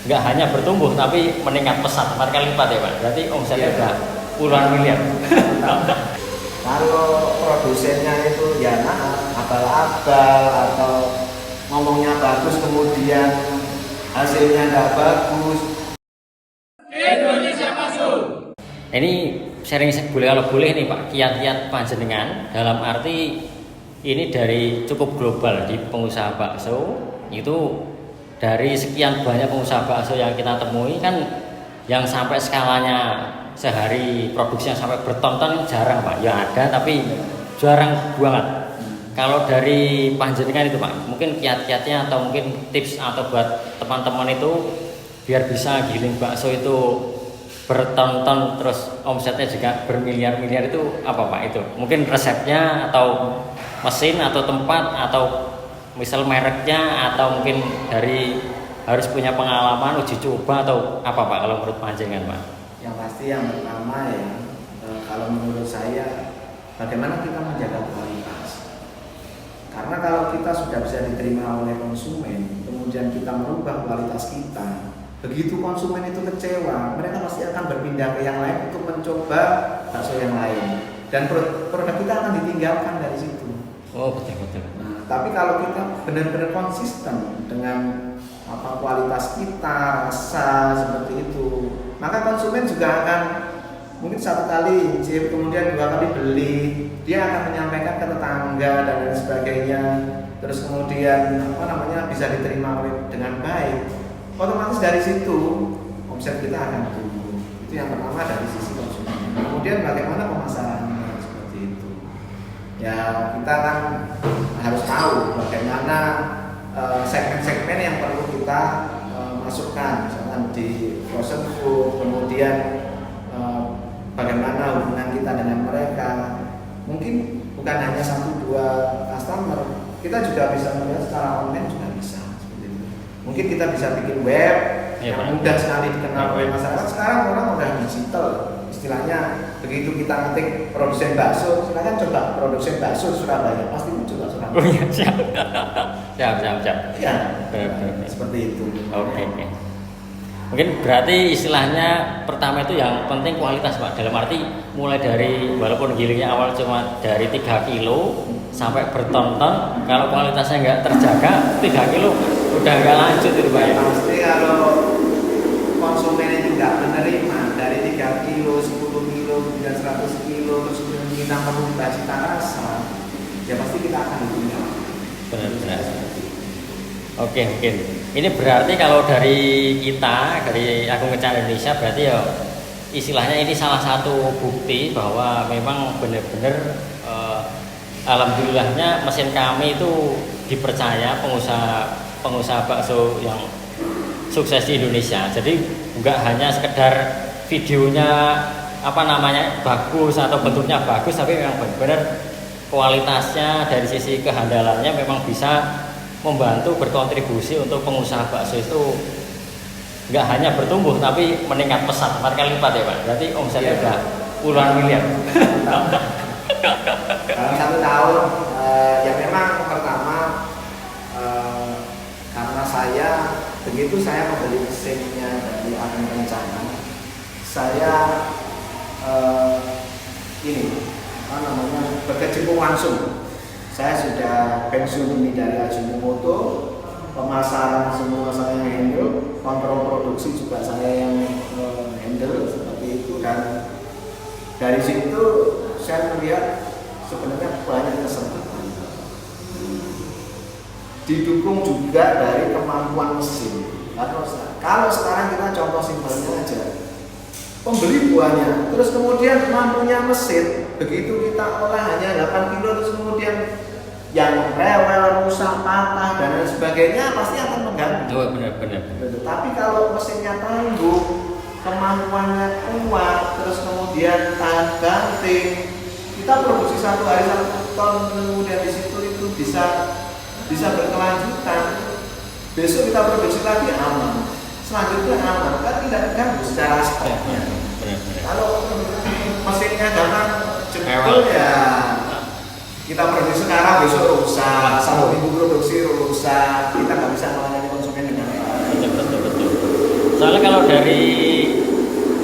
nggak hanya bertumbuh tapi meningkat pesat 4 kali lipat ya Pak. Berarti omsetnya udah puluhan miliar. Kalau produsennya itu ya abal-abal atau ngomongnya bagus kemudian hasilnya nggak bagus. Indonesia masuk. Ini sharing boleh kalau boleh nih Pak, kiat-kiat panjenengan dalam arti ini dari cukup global di pengusaha bakso itu dari sekian banyak pengusaha bakso yang kita temui kan yang sampai skalanya sehari produksinya sampai berton-ton jarang Pak. Ya ada tapi jarang banget. Kalau dari panjenengan itu Pak, mungkin kiat-kiatnya atau mungkin tips atau buat teman-teman itu biar bisa giling bakso itu berton-ton terus omsetnya juga bermiliar-miliar itu apa Pak itu? Mungkin resepnya atau mesin atau tempat atau misal mereknya atau mungkin dari harus punya pengalaman uji coba atau apa Pak kalau menurut panjenengan Pak? Yang pasti yang pertama ya kalau menurut saya bagaimana kita menjaga kualitas. Karena kalau kita sudah bisa diterima oleh konsumen, kemudian kita merubah kualitas kita, begitu konsumen itu kecewa, mereka pasti akan berpindah ke yang lain untuk mencoba bakso yang lain. Dan produk kita akan ditinggalkan dari situ. Oh betul. Nah, tapi kalau kita benar-benar konsisten dengan kualitas kita, rasa seperti itu, maka konsumen juga akan mungkin 1 kali icip, kemudian 2 kali beli, dia akan menyampaikan ke tetangga dan lain sebagainya. Terus kemudian bisa diterima dengan baik. Otomatis dari situ omset kita akan tumbuh. Itu yang pertama dari sisi konsumen. Kemudian bagaimana pemasarannya seperti itu. Ya kita kan harus tahu bagaimana segmen-segmen yang perlu kita masukkan, misalkan di frozen food, kemudian bagaimana hubungan kita dengan mereka. Mungkin bukan hanya 1-2 customer, kita juga bisa melihat secara online juga bisa. Mungkin kita bisa bikin web yang mudah sekali dikenal oleh masyarakat. Sekarang orang udah digital, istilahnya begitu kita ngetik produsen bakso, silakan coba produsen bakso Surabaya, pasti muncul Surabaya. Oh iya siap. siap. Iya, seperti itu. Oke. Mungkin berarti istilahnya pertama itu yang penting kualitas Pak. Dalam arti mulai dari walaupun gilingnya awal cuma dari 3 kilo sampai berton-ton, kalau kualitasnya nggak terjaga 3 kilo udah nggak lanjut itu Pak. Pasti kalau konsumen itu nggak menerima dari 3 kilo, 10 kilo, kemudian 100 kilo, terus kemudian kita merubah cita rasa, ya pasti kita akan ditinggal. Benar. Oke, mungkin ini berarti kalau dari kita, dari Agung Kencana Indonesia, berarti ya istilahnya ini salah satu bukti bahwa memang benar-benar alhamdulillahnya mesin kami itu dipercaya pengusaha bakso yang sukses di Indonesia. Jadi enggak hanya sekedar videonya bagus atau bentuknya bagus, tapi memang benar-benar kualitasnya dari sisi kehandalannya memang bisa membantu berkontribusi untuk pengusaha bakso itu nggak hanya bertumbuh tapi meningkat pesat 4 kali lipat ya Pak. Berarti omsetnya udah puluhan miliar. Dalam 1 tahun ya memang pertama karena saya begitu saya membeli mesinnya dari Agung Kencana, saya berkecimpung langsung. Saya sudah pensiun ini dari Ajinomoto, pemasaran semua saya yang handle, kontrol produksi juga saya yang handle seperti itu, dan dari situ saya melihat sebenarnya banyak kesempatan. Didukung juga dari kemampuan mesin. Kalau sekarang kita contoh simpelnya aja, pembeli buahnya, terus kemudian mampunya mesin, begitu kita olah hanya 8 kilo, terus kemudian yang rewel, rusak, patah dan lain sebagainya pasti akan mengganggu. Oh, benar. Tapi kalau mesinnya tangguh, kemampuannya kuat, terus kemudian tahan banting, kita produksi 1 hari 1 ton, kemudian di situ itu bisa berkelanjutan. Besok kita produksi lagi aman, selanjutnya aman, kan tidak terganggu secara stoknya. Kalau mesinnya datang jebol ya kita produksi sekarang, besok rusak, 1 minggu produksi rusak, kita nggak bisa melayani konsumen dengan baik. Betul. Soalnya kalau dari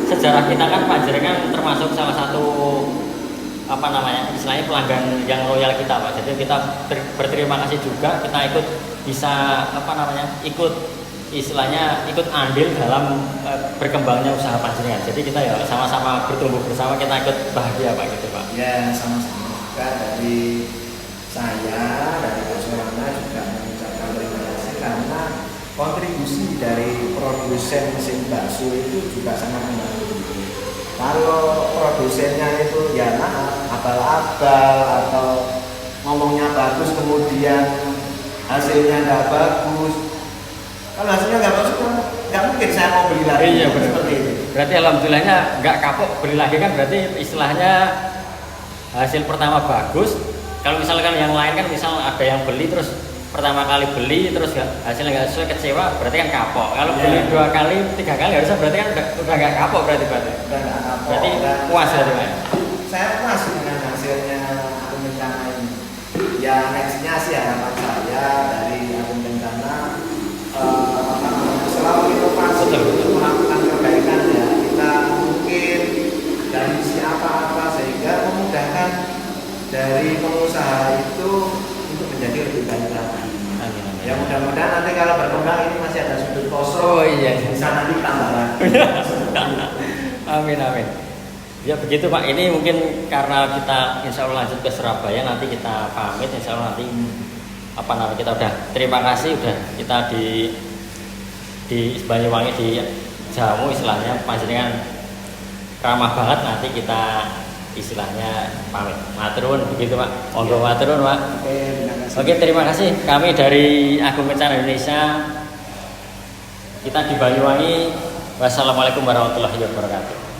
sejarah kita kan Panjenengan termasuk salah satu apa namanya istilahnya pelanggan yang loyal kita Pak. Jadi kita berterima kasih juga kita ikut bisa apa namanya ikut istilahnya ikut andil dalam berkembangnya usaha Panjenengan. Jadi kita ya sama-sama bertumbuh bersama, kita ikut bahagia Pak gitu Pak. Ya sama-sama juga dari saya dari Pak Surana juga mengucapkan terima kasih karena kontribusi dari produsen mesin bakso itu juga sangat membantu. Kalau produsennya itu ya maaf abal-abal atau ngomongnya bagus kemudian hasilnya nggak bagus, kalau hasilnya nggak bagus kan nggak mungkin saya mau beli lagi. Iya benar. Seperti itu. Berarti alhamdulillahnya nggak kapok beli lagi kan, berarti istilahnya hasil pertama bagus. Kalau misalkan yang lain kan misal ada yang beli terus pertama kali beli terus hasilnya nggak sesuai, kecewa, berarti kan kapok. Kalau beli 2 kali 3 kali harusnya berarti kan udah nggak kapok berarti Udah nggak kapok. berarti puas berarti Pak. Saya puas dengan hasilnya Agung Bencana ini. Ya nextnya sih harapan saya dari Agung Bencana apa namanya selalu inovasi untuk melakukan perbaikan ya. Kita mungkin dari siapa-apa sehingga memudahkan dari pengusaha itu untuk menjadi lebih baik lagi. Amin, amin. Ya mudah-mudahan nanti kalau berkembang ini masih ada sudut kosong. Oh iya. Bisa nanti tambah lagi. Amin amin. Ya begitu Pak. Ini mungkin karena kita insya Allah lanjut ke Surabaya, nanti kita pamit. Insya Allah nanti apa namanya kita udah terima kasih udah kita di Banyuwangi di jamu istilahnya Panjenengan ramah banget, nanti kita istilahnya pamit. Matur nuwun begitu Pak. Monggo matur nuwun Pak. Oke, terima kasih. Oke, terima kasih. Kami dari Agung Bencana Indonesia. Kita di Banyuwangi. Wassalamualaikum warahmatullahi wabarakatuh.